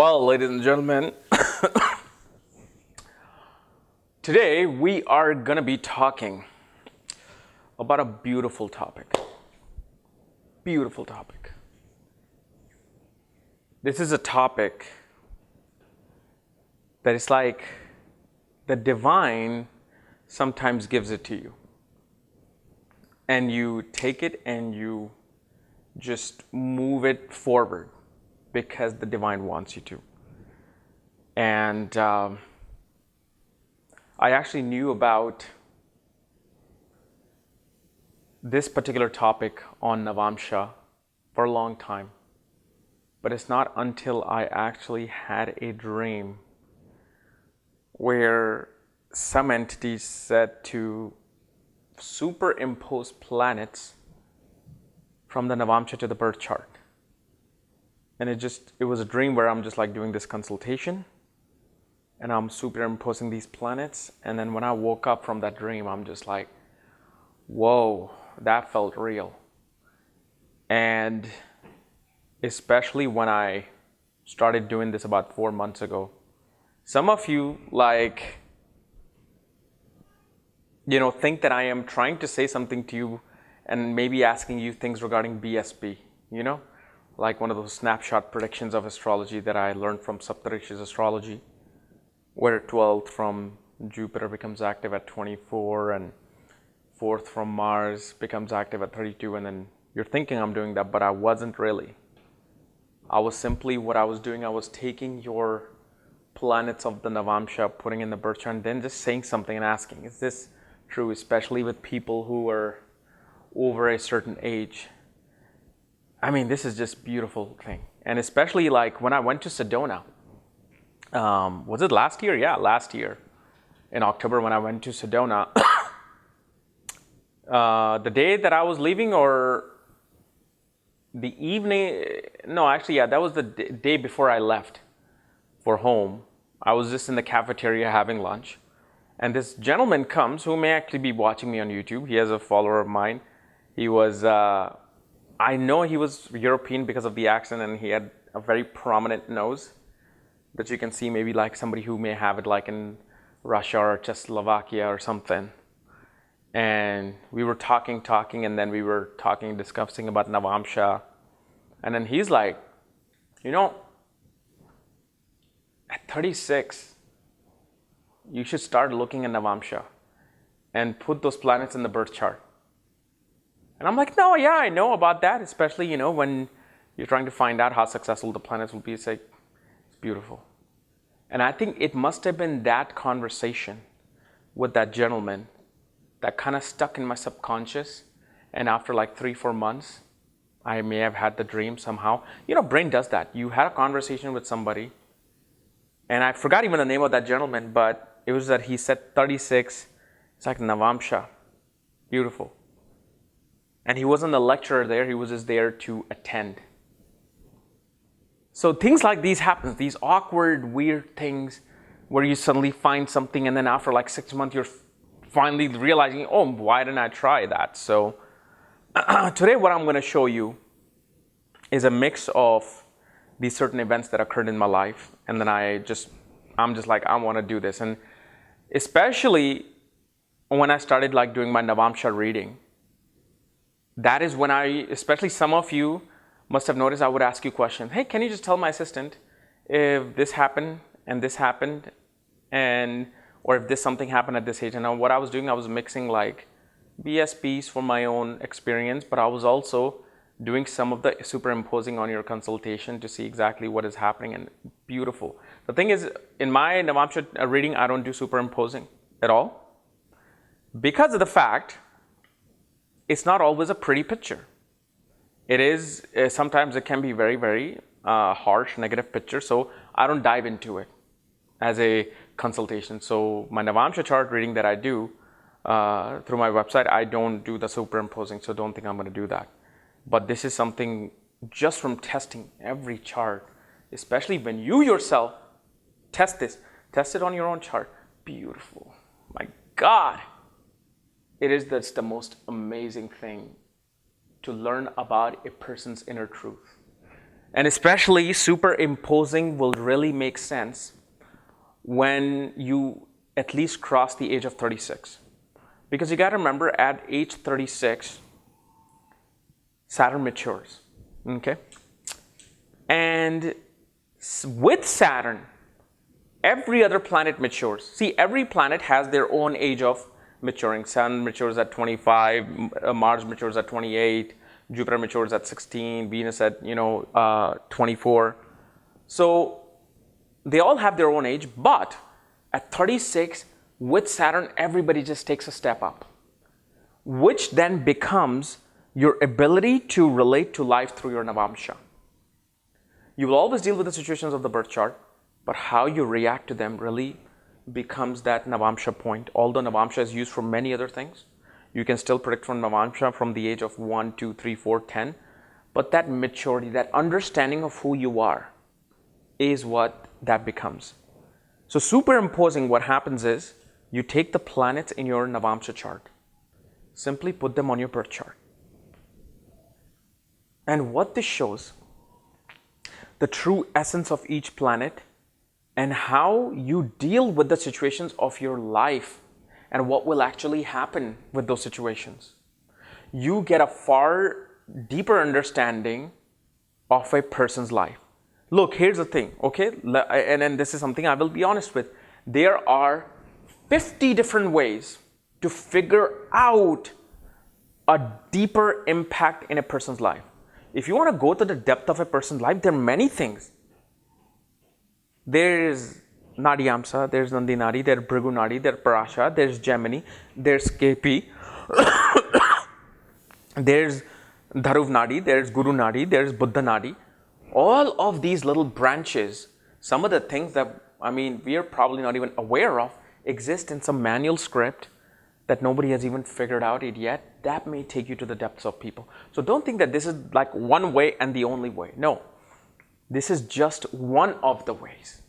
Well, ladies and gentlemen, today we are going to be talking about a beautiful topic. Beautiful topic. This is a topic that is like the divine sometimes gives it to you. And you take it and you just move it forward because the divine wants you to. And I actually knew about this particular topic on Navamsa for a long time. But it's not until I actually had a dream where some entities said to superimpose planets from the Navamsa to the birth chart. And it was a dream where I'm just like doing this consultation and I'm superimposing these planets. And then when I woke up from that dream, I'm just like, whoa, that felt real. And especially when I started doing this about 4 months ago, some of you think that I am trying to say something to you and maybe asking you things regarding BSB, like one of those snapshot predictions of astrology that I learned from Vedic Astrology, where 12th from Jupiter becomes active at 24 and 4th from Mars becomes active at 32, and then you're thinking I'm doing that, but I wasn't really. I was simply, what I was doing, I was taking your planets of the Navamsa, putting in the birth chart, and then just saying something and asking, is this true, especially with people who are over a certain age. I mean, this is just beautiful thing. And especially like when I went to Sedona, was it last year? Yeah, last year in October when I went to Sedona, the day that I was leaving or the evening, no, actually, yeah, that was the day before I left for home. I was just in the cafeteria having lunch. And this gentleman comes who may actually be watching me on YouTube. He is a follower of mine. He was, I know he was European because of the accent, and he had a very prominent nose that you can see maybe like somebody who may have it like in Russia or Czechoslovakia or something. And we were talking, and then we were discussing about Navamsa. And then he's like, at 36, you should start looking at Navamsa and put those planets in the birth chart. And I'm like, no, yeah, I know about that, especially, when you're trying to find out how successful the planets will be. It's like, it's beautiful. And I think it must have been that conversation with that gentleman that kind of stuck in my subconscious. And after like 3-4 months, I may have had the dream somehow. Brain does that. You had a conversation with somebody, and I forgot even the name of that gentleman, but it was that he said 36, it's like Navamsa, beautiful. And he wasn't the lecturer there, he was just there to attend. So things like these happen, these awkward, weird things where you suddenly find something and then after like 6 months you're finally realizing, oh, why didn't I try that? So today what I'm going to show you is a mix of these certain events that occurred in my life, and then I'm just like, I want to do this. And especially when I started like doing my Navamsa reading, that is when especially some of you must have noticed I would ask you questions. Hey, can you just tell my assistant if this happened and this happened, or if something happened at this age? And what I was doing, I was mixing like BSPs for my own experience, but I was also doing some of the superimposing on your consultation to see exactly what is happening, and beautiful. The thing is, in my Navamsa reading, I don't do superimposing at all because of the fact it's not always a pretty picture. It is, sometimes it can be very, very harsh, negative picture, so I don't dive into it as a consultation. So my Navamsa chart reading that I do through my website, I don't do the superimposing, so don't think I'm going to do that. But this is something just from testing every chart, especially when you yourself test it on your own chart. Beautiful. My God. That's the most amazing thing to learn about a person's inner truth. And especially superimposing will really make sense when you at least cross the age of 36. Because you got to remember, at age 36, Saturn matures. Okay? And with Saturn, every other planet matures. See, every planet has their own age of maturing. Sun matures at 25, Mars matures at 28, Jupiter matures at 16, Venus at 24. So they all have their own age, but at 36, with Saturn, everybody just takes a step up, which then becomes your ability to relate to life through your Navamsa. You will always deal with the situations of the birth chart, but how you react to them really becomes that Navamsa point. Although Navamsa is used for many other things, you can still predict from Navamsa from the age of 1, 2, 3, 4, 10. But that maturity, that understanding of who you are is what that becomes. So superimposing, what happens is you take the planets in your Navamsa chart, simply put them on your birth chart. And what this shows, the true essence of each planet and how you deal with the situations of your life and what will actually happen with those situations. You get a far deeper understanding of a person's life. Look, here's the thing, okay? And this is something I will be honest with. There are 50 different ways to figure out a deeper impact in a person's life. If you want to go to the depth of a person's life, there are many things. There's Navamsa, there's Nandi Nadi, there's Bhrigu Nadi, there's Parasha, there's Gemini, there's KP, there's Dharuv Nadi, there's Guru Nadi, there's Buddha Nadi. All of these little branches, some of the things that, we are probably not even aware of, exist in some manual script that nobody has even figured out it yet. That may take you to the depths of people. So don't think that this is like one way and the only way. No, this is just one of the ways.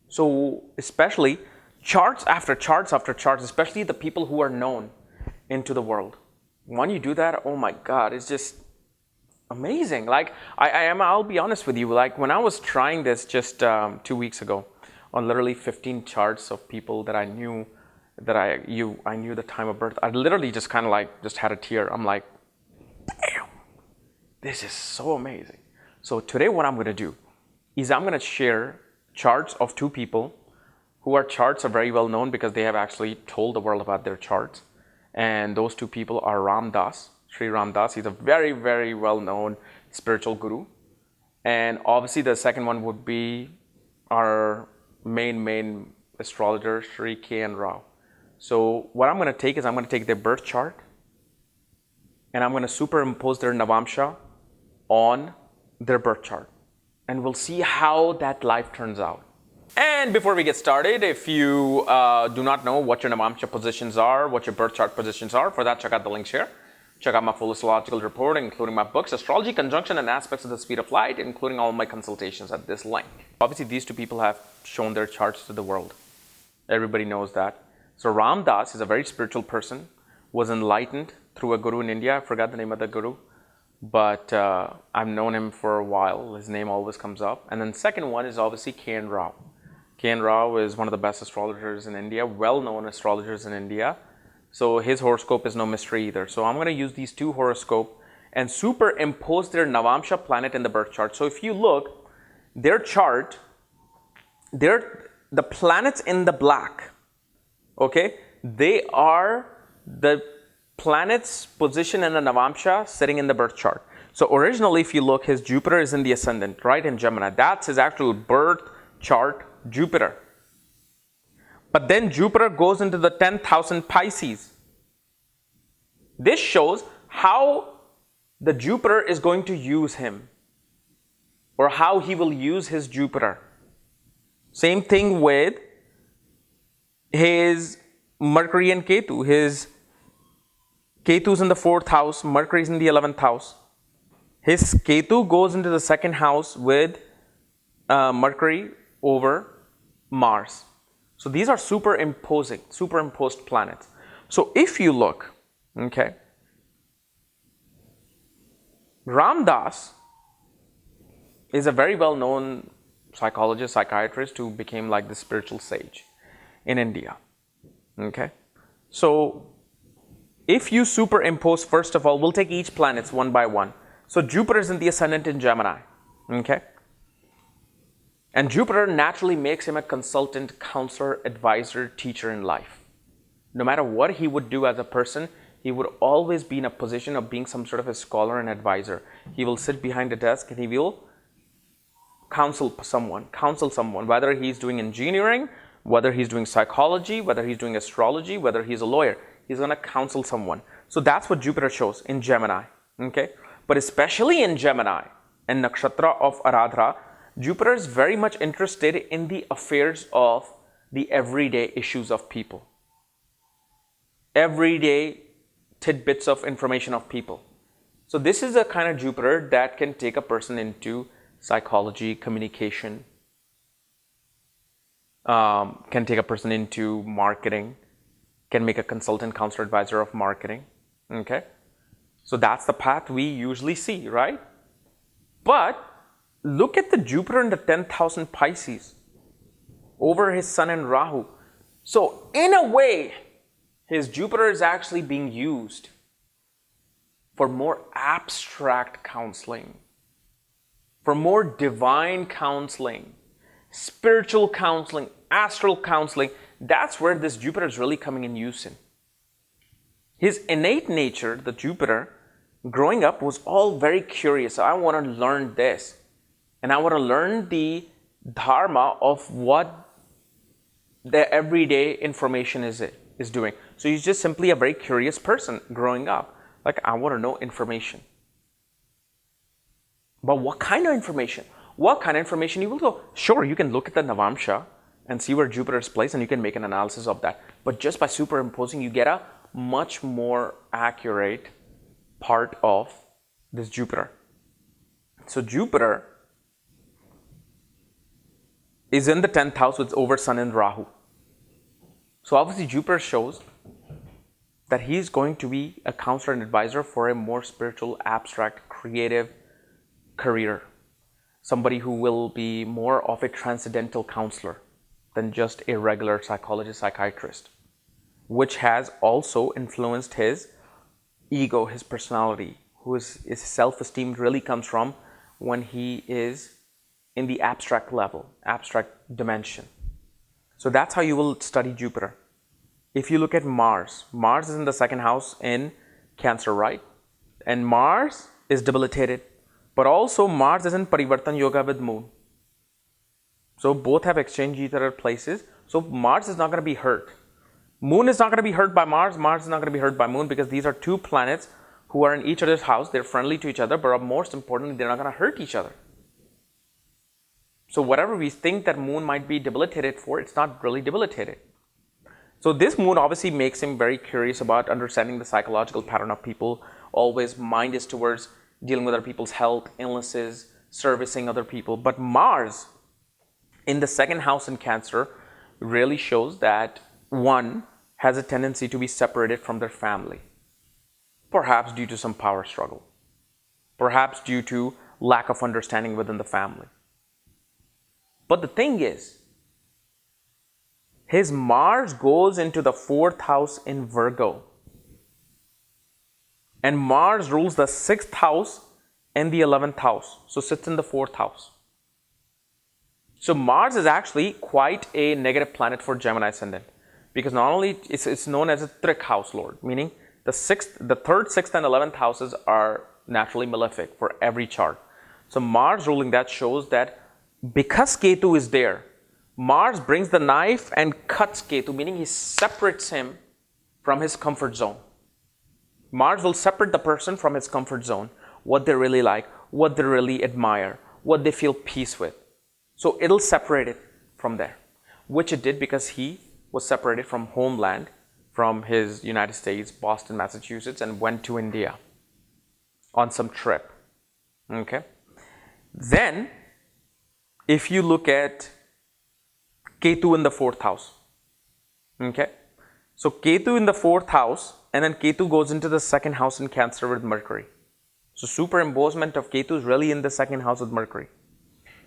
So especially charts after charts after charts, especially the people who are known into the world. When you do that, oh my God, it's just amazing. Like I'll be honest with you, like when I was trying this just 2 weeks ago on literally 15 charts of people that I knew, that I knew the time of birth, I literally just kind of like just had a tear. I'm like, damn, this is so amazing. So today what I'm going to do is I'm going to share charts of two people who are charts are very well known because they have actually told the world about their charts. And those two people are Ram Das, Sri Ram Das. He's a very, very well known spiritual guru. And obviously the second one would be our main astrologer, Sri K.N. Rao. So what I'm going to take is I'm going to take their birth chart and I'm going to superimpose their Navamsa on their birth chart. And we'll see how that life turns out. And before we get started, if you do not know what your Navamsa positions are, what your birth chart positions are, for that check out the links here. Check out my full astrological report, including my books, Astrology, Conjunction, and Aspects of the Speed of Light, including all my consultations at this link. Obviously, these two people have shown their charts to the world. Everybody knows that. So Ram Das is a very spiritual person, was enlightened through a guru in India. I forgot the name of the guru, but I've known him for a while. His name always comes up. And then the second one is obviously K.N. Rao. K.N. Rao is one of the best astrologers in India, well-known astrologers in India. So his horoscope is no mystery either. So I'm going to use these two horoscopes and superimpose their Navamsa planet in the birth chart. So if you look, their chart, the planets in the black, okay, they are the planets positioned in the Navamsa sitting in the birth chart. So originally, if you look, his Jupiter is in the Ascendant, right, in Gemini. That's his actual birth chart, Jupiter. But then Jupiter goes into the 10th house in Pisces. This shows how the Jupiter is going to use him, or how he will use his Jupiter. Same thing with his Mercury and Ketu. His Ketu's in the 4th house, Mercury's in the 11th house. His Ketu goes into the 2nd house with Mercury over Mars. So these are superimposed planets. So if you look, okay, Ram Das is a very well-known psychologist, psychiatrist who became like the spiritual sage in India. Okay, so if you superimpose, first of all, we'll take each planet one by one. So Jupiter is in the ascendant in Gemini. Okay, and Jupiter naturally makes him a consultant, counselor, advisor, teacher in life. No matter what he would do as a person, he would always be in a position of being some sort of a scholar and advisor. He will sit behind a desk and he will counsel someone, whether he's doing engineering, whether he's doing psychology, whether he's doing astrology, whether he's a lawyer. He's going to counsel someone. So that's what Jupiter shows in Gemini. Okay, but especially in Gemini and nakshatra of Aradhra, Jupiter is very much interested in the affairs of the everyday issues of people. Everyday tidbits of information of people. So this is a kind of Jupiter that can take a person into psychology, communication, can take a person into marketing, can make a consultant, counselor, advisor of marketing. Okay, so that's the path we usually see, right? But look at the Jupiter in the 10th house in Pisces over his Sun in Rahu. So in a way, his Jupiter is actually being used for more abstract counseling, for more divine counseling, spiritual counseling, astral counseling. That's where this Jupiter is really coming in use in. His innate nature, the Jupiter, growing up was all very curious. I want to learn this. And I want to learn the dharma of what the everyday information is doing. So he's just simply a very curious person growing up. Like, I want to know information. But what kind of information? What kind of information you will go? Sure, you can look at the Navamsa and see where Jupiter is placed and you can make an analysis of that. But just by superimposing, you get a much more accurate part of this Jupiter. So Jupiter is in the 10th house with over Sun and Rahu. So obviously Jupiter shows that he's going to be a counselor and advisor for a more spiritual, abstract, creative career. Somebody who will be more of a transcendental counselor than just a regular psychologist, psychiatrist, which has also influenced his ego, his personality, his self-esteem really comes from when he is in the abstract level, abstract dimension. So that's how you will study Jupiter. If you look at Mars, Mars is in the 2nd house in Cancer, right? And Mars is debilitated, but also Mars is in Parivartan Yoga with Moon. So both have exchanged each other places. So Mars is not going to be hurt. Moon is not going to be hurt by Mars. Mars is not going to be hurt by Moon, because these are two planets who are in each other's house. They're friendly to each other, but most importantly, they're not going to hurt each other. So whatever we think that Moon might be debilitated for, it's not really debilitated. So this Moon obviously makes him very curious about understanding the psychological pattern of people. Always mind is towards dealing with other people's health, illnesses, servicing other people. But Mars in the 2nd house in Cancer really shows that one has a tendency to be separated from their family. Perhaps due to some power struggle. Perhaps due to lack of understanding within the family. But the thing is, his Mars goes into the 4th house in Virgo. And Mars rules the 6th house and the 11th house. So sits in the 4th house. So Mars is actually quite a negative planet for Gemini Ascendant. Because not only it's known as a Trik house lord, meaning the 3rd, 6th and 11th houses are naturally malefic for every chart. So Mars ruling that shows that because Ketu is there, Mars brings the knife and cuts Ketu, meaning he separates him from his comfort zone. Mars will separate the person from his comfort zone, what they really like, what they really admire, what they feel peace with. So it'll separate it from there, which it did because he was separated from homeland, from his United States, Boston, Massachusetts, and went to India on some trip. Okay. Then, if you look at Ketu in the 4th house, okay, so Ketu in the 4th house, and then Ketu goes into the 2nd house in Cancer with Mercury. So superimposement of Ketu is really in the 2nd house with Mercury.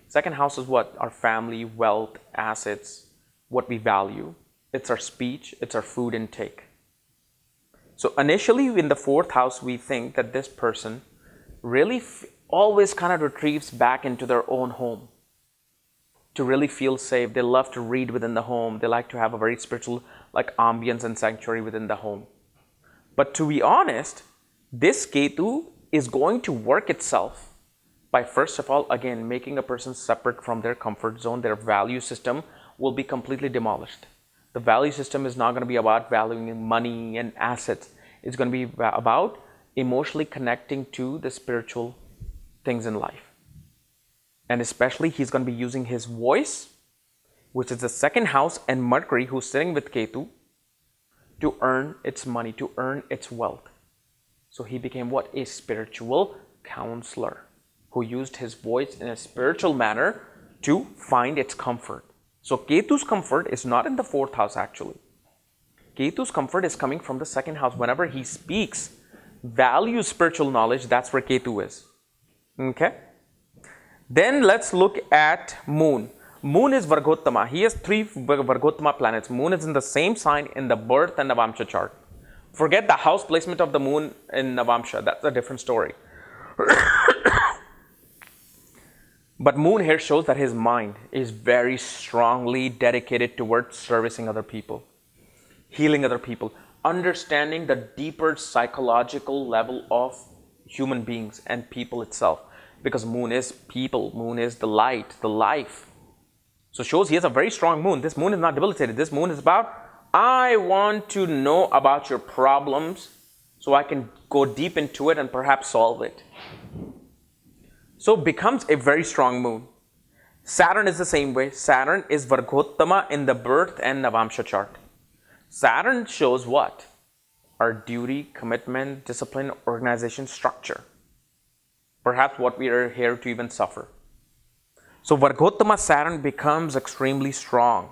Second house is what? Our family, wealth, assets, what we value. It's our speech, it's our food intake. So initially in the fourth house, we think that this person really always kind of retrieves back into their own home to really feel safe. They love to read within the home. They like to have a very spiritual like ambience and sanctuary within the home. But to be honest, this Ketu is going to work itself by first of all, again, making a person separate from their comfort zone. Their value system will be completely demolished. The value system is not going to be about valuing money and assets. It's going to be about emotionally connecting to the spiritual things in life. And especially he's going to be using his voice, which is the second house, and Mercury, who's sitting with Ketu, to earn its money, to earn its wealth. So he became what? A spiritual counselor who used his voice in a spiritual manner to find its comfort. So Ketu's comfort is not in the fourth house actually. Ketu's comfort is coming from the second house. Whenever he speaks, values spiritual knowledge, that's where Ketu is. Okay? Then let's look at Moon. Moon is Vargottama. He has 3 Vargottama planets. Moon is in the same sign in the birth and Navamsa chart. Forget the house placement of the moon in Navamsa. That's a different story. But Moon here shows that his mind is very strongly dedicated towards servicing other people, healing other people, understanding the deeper psychological level of human beings and people itself. Because Moon is people, Moon is the light, the life. So shows he has a very strong Moon. This Moon is not debilitated. This Moon is about, I want to know about your problems so I can go deep into it and perhaps solve it. So becomes a very strong Moon. Saturn is the same way. Saturn is Vargottama in the birth and Navamsa chart. Saturn shows what? Our duty, commitment, discipline, organization, structure. Perhaps what we are here to even suffer. So Vargottama Saturn becomes extremely strong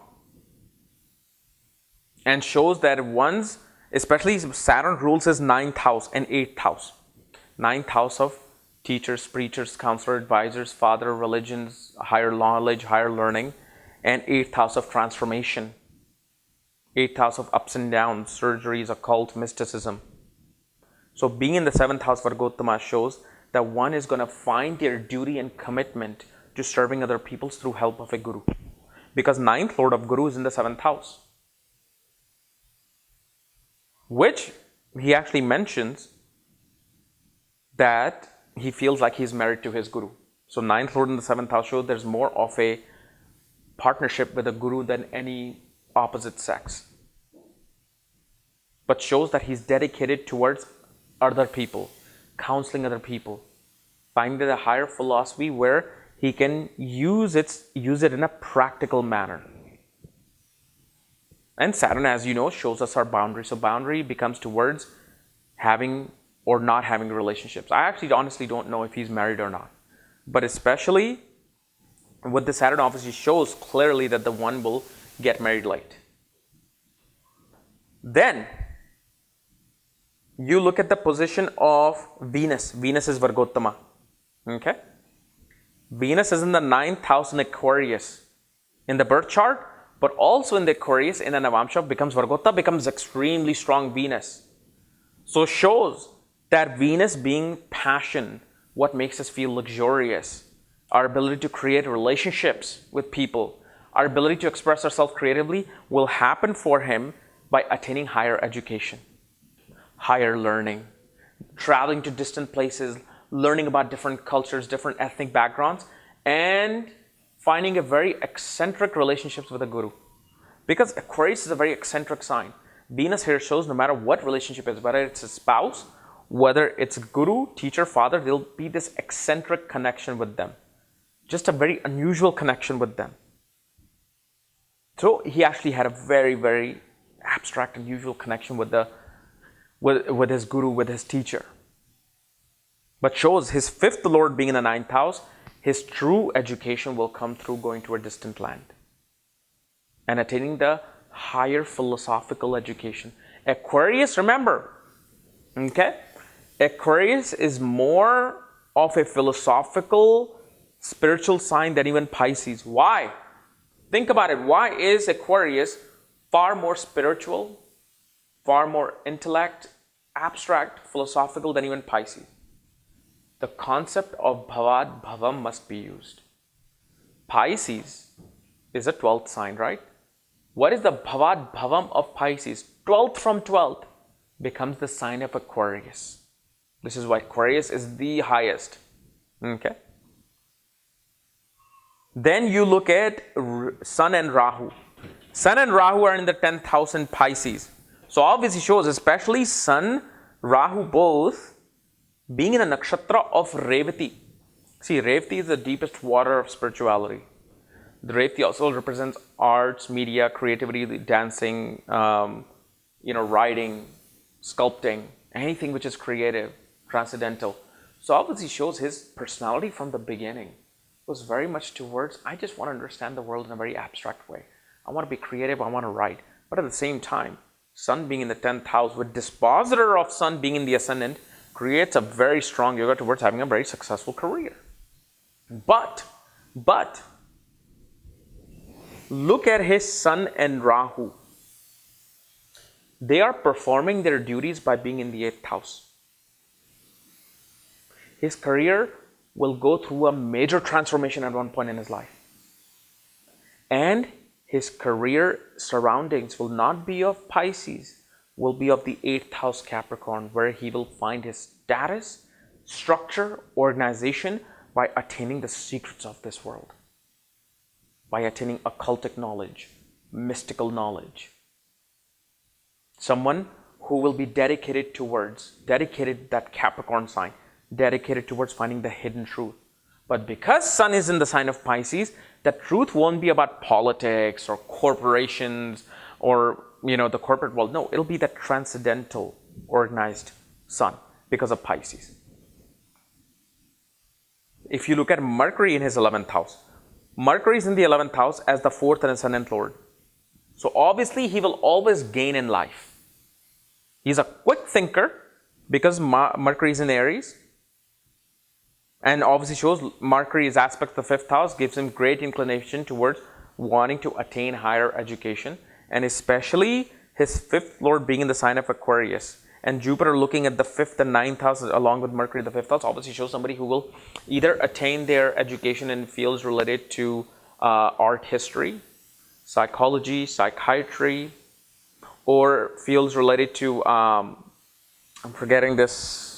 and shows that once, especially Saturn rules his 9th house and 8th house. 9th house of teachers, preachers, counselor, advisors, father, religions, higher knowledge, higher learning, and 8th house of transformation. 8th house of ups and downs, surgeries, occult, mysticism. So being in the 7th house Vargottama shows that one is going to find their duty and commitment to serving other people through help of a guru. Because 9th lord of guru is in the 7th house. Which he actually mentions that he feels like he's married to his guru. So 9th lord in the 7th house shows there's more of a partnership with a guru than any opposite sex. But shows that he's dedicated towards other people, counseling other people, finding a higher philosophy where he can use it in a practical manner. And Saturn, as you know, shows us our boundary. So boundary becomes towards having or not having relationships. I actually honestly don't know if he's married or not. But especially with the Saturn office, he shows clearly that the one will get married late. Then you look at the position of Venus. Venus is Vargottama. Okay? Venus is in the 9th house in Aquarius in the birth chart, but also in the Aquarius in the Navamsa becomes Vargotta, becomes extremely strong Venus. So shows that Venus being passion, what makes us feel luxurious, our ability to create relationships with people, our ability to express ourselves creatively will happen for him by attaining higher education, higher learning, traveling to distant places, learning about different cultures, different ethnic backgrounds, and finding a very eccentric relationships with a guru. Because Aquarius is a very eccentric sign. Venus here shows no matter what relationship is, whether it's a spouse, whether it's a guru, teacher, father, there'll be this eccentric connection with them. Just a very unusual connection with them. So he actually had a very, very abstract, unusual connection with his guru, with his teacher. But shows his 5th lord being in the 9th house, his true education will come through going to a distant land and attaining the higher philosophical education. Aquarius, remember, okay? Aquarius is more of a philosophical spiritual sign than even Pisces. Why? Think about it. Why is Aquarius far more spiritual, far more intellect, abstract, philosophical than even Pisces? The concept of bhavad bhavam must be used. Pisces is a 12th sign, right? What is the bhavad bhavam of Pisces? 12th from 12th becomes the sign of Aquarius. This is why Aquarius is the highest. Okay. Then you look at Sun and Rahu. Sun and Rahu are in the 10th house in Pisces. So obviously shows, especially Sun, Rahu both being in a nakshatra of Revati. See, Revati is the deepest water of spirituality. The Revati also represents arts, media, creativity, dancing, writing, sculpting, anything which is creative, transcendental. So obviously shows his personality from the beginning was very much towards, I just want to understand the world in a very abstract way. I want to be creative, I want to write. But at the same time, Sun being in the 10th house with dispositor of Sun being in the Ascendant creates a very strong yoga towards having a very successful career. But, look at his Sun and Rahu. They are performing their duties by being in the 8th house. His career will go through a major transformation at one point in his life. And his career surroundings will not be of Pisces, will be of the 8th house Capricorn, where he will find his status, structure, organization by attaining the secrets of this world, by attaining occultic knowledge, mystical knowledge. Someone who will be dedicated, that Capricorn sign, dedicated towards finding the hidden truth. But because Sun is in the sign of Pisces, the truth won't be about politics or corporations or the corporate world. No, it'll be that transcendental, organized Sun because of Pisces. If you look at Mercury in his 11th house, Mercury is in the 11th house as the 4th and Ascendant Lord. So obviously he will always gain in life. He's a quick thinker because Mercury is in Aries. And obviously shows Mercury's aspect of the 5th house gives him great inclination towards wanting to attain higher education. And especially his 5th Lord being in the sign of Aquarius. And Jupiter looking at the 5th and 9th house along with Mercury the 5th house obviously shows somebody who will either attain their education in fields related to art history, psychology, psychiatry, or fields related to, I'm forgetting this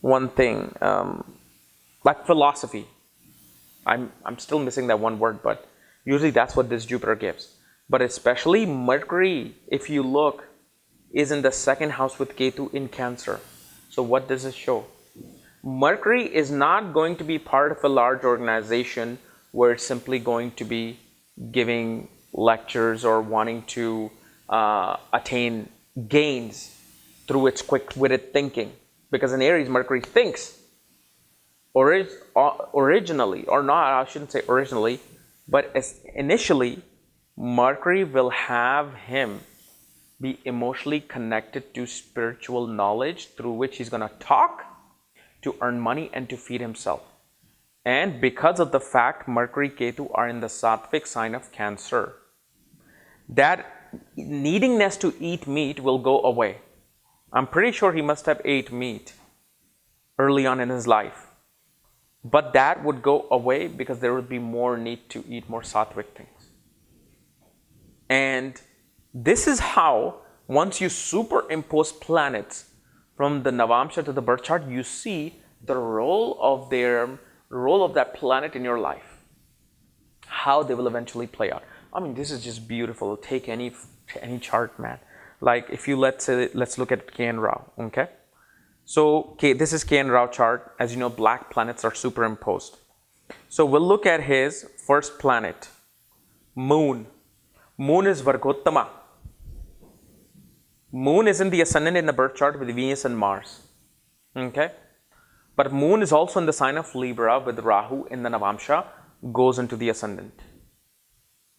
one thing, like philosophy. I'm still missing that one word, but usually that's what this Jupiter gives. But especially Mercury, if you look, is in the 2nd house with Ketu in Cancer. So what does it show? Mercury is not going to be part of a large organization where it's simply going to be giving lectures or wanting to attain gains through its quick-witted thinking. Because in Aries, Mercury thinks originally, or not, I shouldn't say originally, but initially, Mercury will have him be emotionally connected to spiritual knowledge through which he's going to talk, to earn money, and to feed himself. And because of the fact Mercury, Ketu are in the Sattvic sign of Cancer, that needingness to eat meat will go away. I'm pretty sure he must have ate meat early on in his life. But that would go away because there would be more need to eat more sattvic things. And this is how, once you superimpose planets from the Navamsa to the birth chart, you see the role of that planet in your life, how they will eventually play out. I mean, this is just beautiful. Take any chart, man. Like if you let's look at K.N. Raaj, okay? So this is K.N. Raaj chart. As you know, black planets are superimposed. So we'll look at his first planet, Moon. Moon is Vargottama. Moon is in the Ascendant in the birth chart with Venus and Mars. Okay? But Moon is also in the sign of Libra with Rahu in the Navamsa, goes into the Ascendant.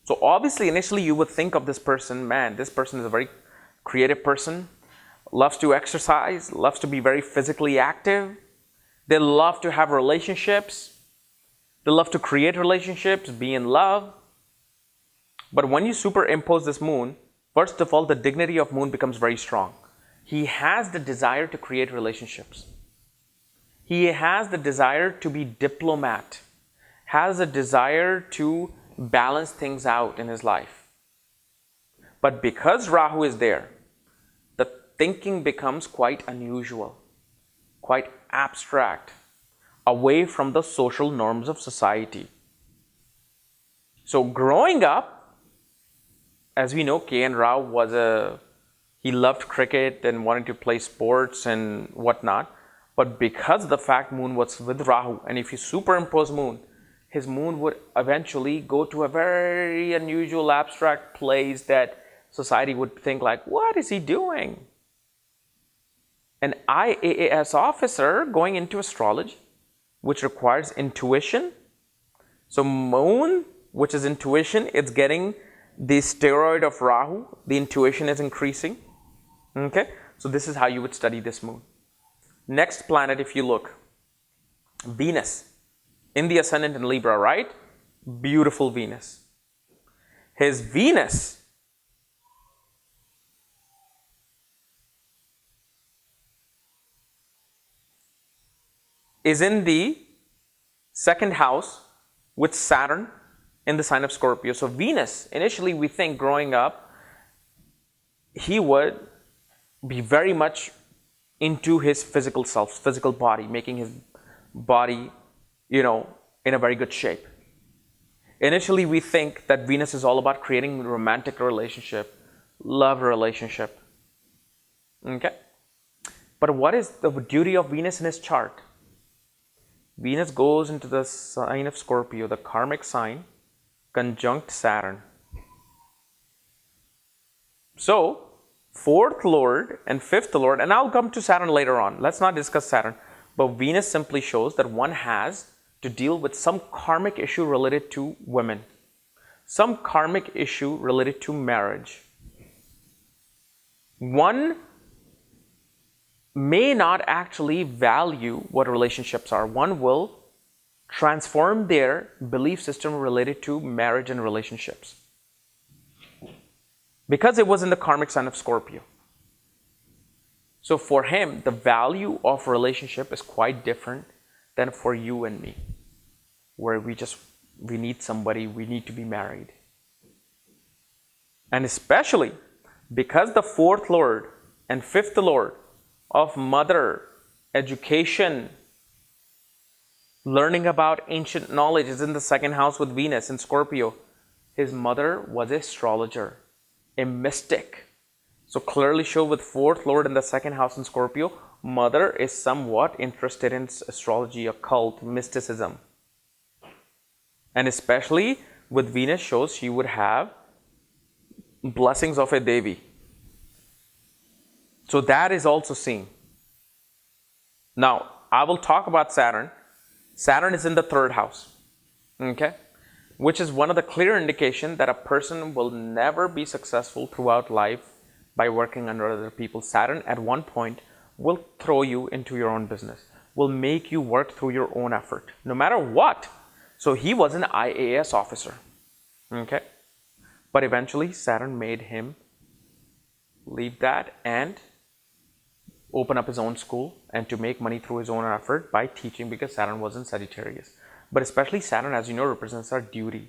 So obviously, initially you would think of this person, man, this person is a very creative person, loves to exercise, loves to be very physically active. They love to have relationships. They love to create relationships, be in love. But when you superimpose this moon, first of all, the dignity of moon becomes very strong. He has the desire to create relationships. He has the desire to be diplomat, has a desire to balance things out in his life. But because Rahu is there, the thinking becomes quite unusual, quite abstract, away from the social norms of society. So growing up, as we know, K.N. Rao he loved cricket and wanted to play sports and whatnot. But because the fact moon was with Rahu, and if you superimpose moon, his moon would eventually go to a very unusual abstract place that society would think like, what is he doing? An IAS officer going into astrology, which requires intuition. So moon, which is intuition, it's getting the steroid of Rahu. The intuition is increasing. Okay, so this is how you would study this moon. Next planet, if you look, Venus in the ascendant in Libra, right? Beautiful Venus. His Venus is in the second house with Saturn in the sign of Scorpio. So Venus, initially we think growing up, he would be very much into his physical self, physical body, making his body, in a very good shape. Initially, we think that Venus is all about creating a romantic relationship, love relationship. Okay? But what is the duty of Venus in his chart? Venus goes into the sign of Scorpio, the karmic sign, conjunct Saturn. So, fourth lord and fifth lord, and I'll come to Saturn later on. Let's not discuss Saturn. But Venus simply shows that one has to deal with some karmic issue related to women, some karmic issue related to marriage. One may not actually value what relationships are. One will transform their belief system related to marriage and relationships, because it was in the karmic sign of Scorpio. So for him, the value of relationship is quite different than for you and me, where we need somebody, we need to be married. And especially because the fourth lord and fifth lord of mother, education, learning about ancient knowledge is in the second house with Venus in Scorpio. His mother was an astrologer, a mystic. So clearly show with fourth lord in the second house in Scorpio, mother is somewhat interested in astrology, occult, mysticism. And especially with Venus shows she would have blessings of a Devi. So that is also seen. Now, I will talk about Saturn. Saturn is in the third house, okay? Which is one of the clear indications that a person will never be successful throughout life by working under other people. Saturn at one point will throw you into your own business, will make you work through your own effort, no matter what. So he was an IAS officer, okay? But eventually Saturn made him leave that and open up his own school and to make money through his own effort by teaching, because Saturn was in Sagittarius. But especially Saturn, as you know, represents our duty,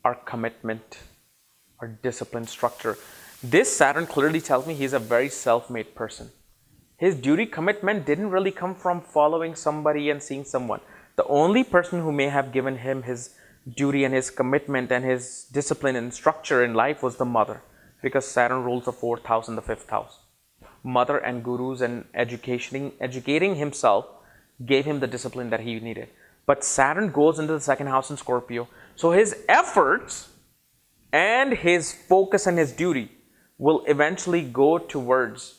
our commitment, our discipline, structure. This Saturn clearly tells me he's a very self-made person. His duty commitment didn't really come from following somebody and seeing someone. The only person who may have given him his duty and his commitment and his discipline and structure in life was the mother, because Saturn rules the fourth house and the fifth house. Mother and gurus and educating himself gave him the discipline that he needed. But Saturn goes into the second house in Scorpio. So his efforts and his focus and his duty will eventually go towards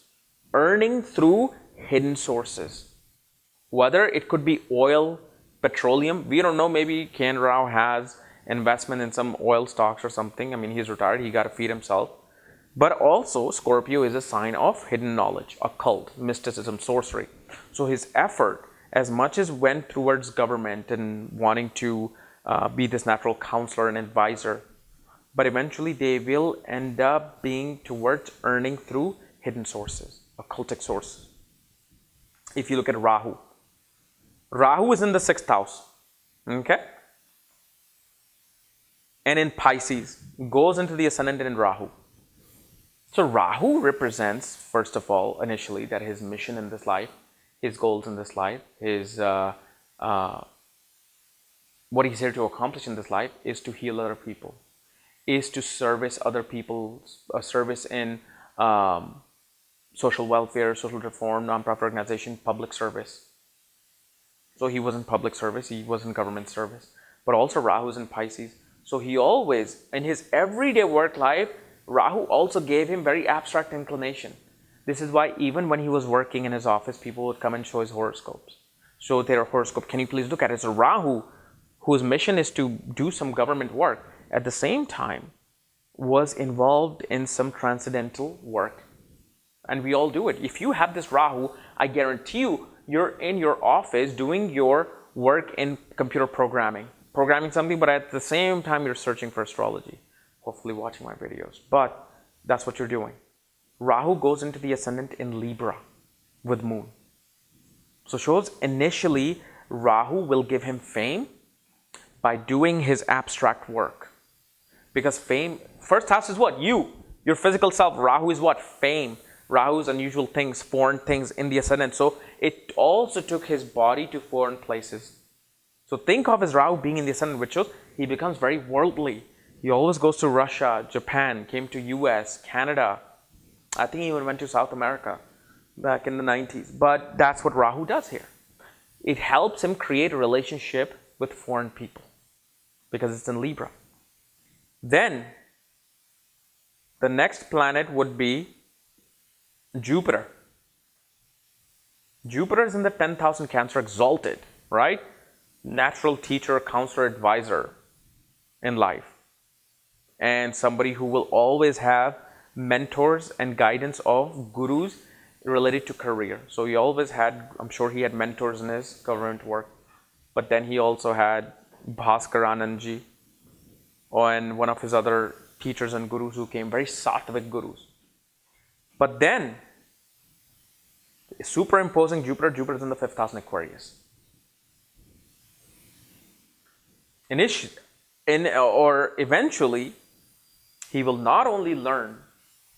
earning through hidden sources. Whether it could be oil, petroleum. We don't know, maybe K.N. Rao has investment in some oil stocks or something. I mean, he's retired, he got to feed himself. But also, Scorpio is a sign of hidden knowledge, occult, mysticism, sorcery. So his effort as much as went towards government and wanting to be this natural counselor and advisor, but eventually they will end up being towards earning through hidden sources, occultic sources. If you look at Rahu, Rahu is in the 6th house, okay? And in Pisces, goes into the ascendant in Rahu. So Rahu represents, first of all, initially, that his mission in this life, his goals in this life, his what he's here to accomplish in this life is to heal other people, is to service other people, service in social welfare, social reform, non-profit organization, public service. So he was in public service, he was in government service, but also Rahu is in Pisces. So he always, in his everyday work life, Rahu also gave him very abstract inclination. This is why even when he was working in his office, people would come and show his horoscopes. Show their horoscope. Can you please look at it? So Rahu, whose mission is to do some government work, at the same time was involved in some transcendental work. And we all do it. If you have this Rahu, I guarantee you, you're in your office doing your work in computer programming something, but at the same time you're searching for astrology, hopefully watching my videos. But that's what you're doing. Rahu goes into the ascendant in Libra with moon. So shows initially Rahu will give him fame by doing his abstract work. Because fame, first house is what? You, your physical self. Rahu is what? Fame. Rahu is unusual things, foreign things in the ascendant. So it also took his body to foreign places. So think of his Rahu being in the ascendant, which shows he becomes very worldly. He always goes to Russia, Japan, came to US, Canada. I think he even went to South America back in the 90s. But that's what Rahu does here. It helps him create a relationship with foreign people because it's in Libra. Then the next planet would be Jupiter. Jupiter is in the 10th house in Cancer, exalted, right? Natural teacher, counselor, advisor in life. And somebody who will always have mentors and guidance of gurus related to career. So he always had, I'm sure he had mentors in his government work. But then he also had Bhaskar Anandji and one of his other teachers and gurus who came, very sattvic gurus. But then, superimposing Jupiter, Jupiter is in the 5th house in Aquarius. Eventually, he will not only learn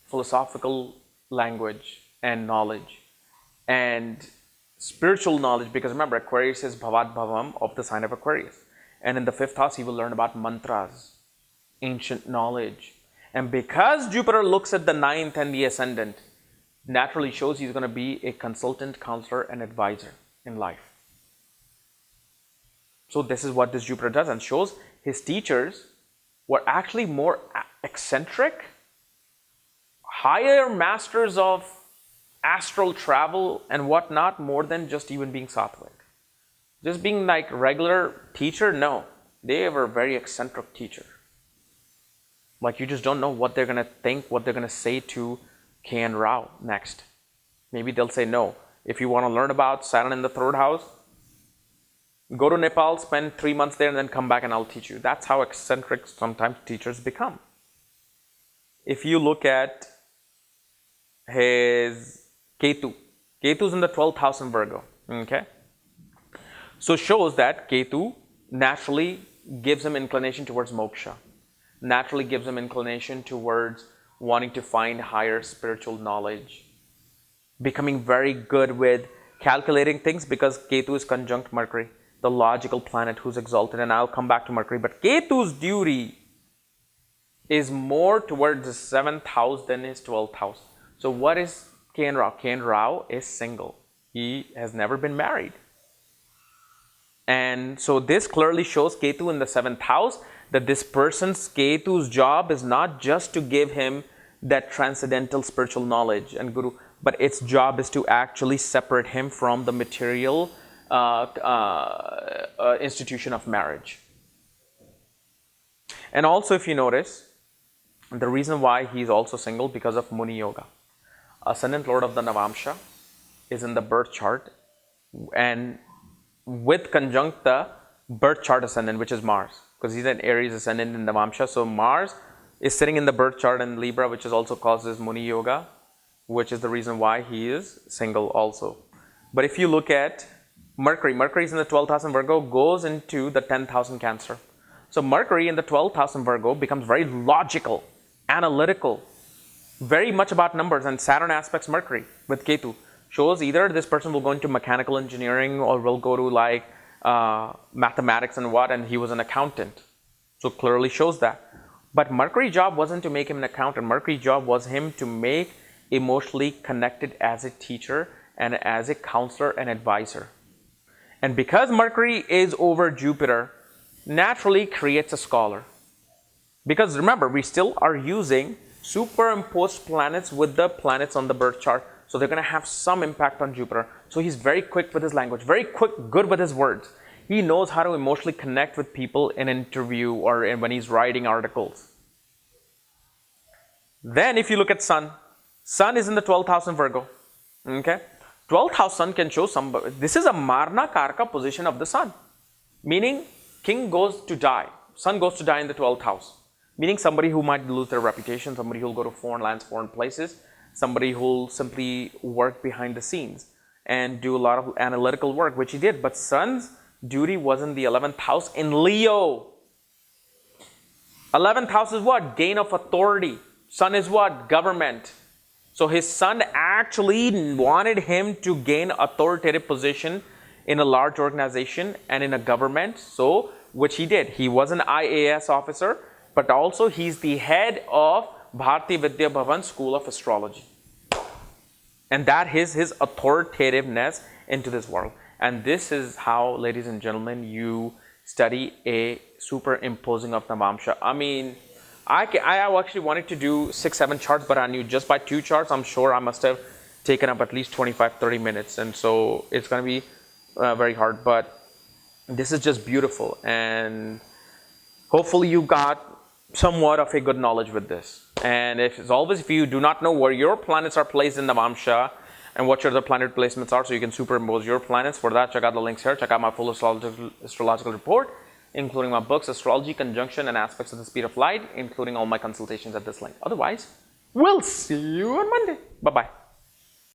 philosophical language and knowledge and spiritual knowledge, because remember, Aquarius is Bhavad Bhavam of the sign of Aquarius. And in the 5th house, he will learn about mantras, ancient knowledge. And because Jupiter looks at the 9th and the ascendant, naturally shows he's going to be a consultant, counselor, and advisor in life. So this is what this Jupiter does, and shows his teachers were actually more eccentric, higher masters of astral travel and whatnot, more than just even being sattvic. Just being like regular teacher, no. They were very eccentric teacher. Like you just don't know what they're going to think, what they're going to say to K.N. Rao next. Maybe they'll say no. If you want to learn about Saturn in the 3rd house, go to Nepal, spend 3 months there and then come back and I'll teach you. That's how eccentric sometimes teachers become. If you look at his Ketu. Ketu's in the 12th house in Virgo. Okay. So shows that Ketu naturally gives him inclination towards moksha. Naturally gives him inclination towards wanting to find higher spiritual knowledge. Becoming very good with calculating things, because Ketu is conjunct Mercury, the logical planet who's exalted. And I'll come back to Mercury. But Ketu's duty is more towards the 7th house than his 12th house. So what is K.N. Rao? K.N. Rao is single. He has never been married. And so this clearly shows Ketu in the 7th house, that this person's Ketu's job is not just to give him that transcendental spiritual knowledge and guru, but its job is to actually separate him from the material institution of marriage. And also, if you notice, the reason why he's also single, because of Muni Yoga. Ascendant Lord of the Navamsa is in the birth chart, and with conjunct the birth chart ascendant, which is Mars, because he's an Aries ascendant in Navamsa. So Mars is sitting in the birth chart in Libra, which is also causes Muni Yoga, which is the reason why he is single also. But if you look at Mercury, Mercury is in the 12th house in Virgo, goes into the 10th house in Cancer. So Mercury in the 12th house in Virgo becomes very logical, analytical, very much about numbers, and Saturn aspects Mercury with Ketu. Shows either this person will go into mechanical engineering or will go to like mathematics and he was an accountant. So clearly shows that. But Mercury's job wasn't to make him an accountant. Mercury's job was him to make emotionally connected as a teacher and as a counselor and advisor. And because Mercury is over Jupiter, naturally creates a scholar. Because remember, we still are using superimposed planets with the planets on the birth chart. So they're going to have some impact on Jupiter. So he's very quick with his language, very good with his words. He knows how to emotionally connect with people in an interview or when he's writing articles. Then if you look at Sun, Sun is in the 12th house in Virgo. Okay? 12th house Sun can show somebody. This is a Marna Karka position of the Sun. Meaning, king goes to die. Sun goes to die in the 12th house. Meaning somebody who might lose their reputation, somebody who will go to foreign lands, foreign places, somebody who will simply work behind the scenes and do a lot of analytical work, which he did. But Sun's duty was in the 11th house in Leo. 11th house is what? Gain of authority. Sun is what? Government. So his son actually wanted him to gain authoritative position in a large organization and in a government. So, which he did. He was an IAS officer, but also he's the head of Bharati Vidya Bhavan School of Astrology. And that is his authoritativeness into this world. And this is how, ladies and gentlemen, you study a superimposing of Navamsa. I mean, I actually wanted to do 6-7 charts, but I knew just by 2 charts, I'm sure I must have taken up at least 25-30 minutes. And so it's going to be very hard. But this is just beautiful. And hopefully you got somewhat of a good knowledge with this. And as always, if you do not know where your planets are placed in Navamsa and what your other planet placements are, so you can superimpose your planets, for that, check out the links here. Check out my full astrological report, including my books, Astrology, Conjunction, and Aspects of the Speed of Light, including all my consultations at this link. Otherwise, we'll see you on Monday. Bye-bye.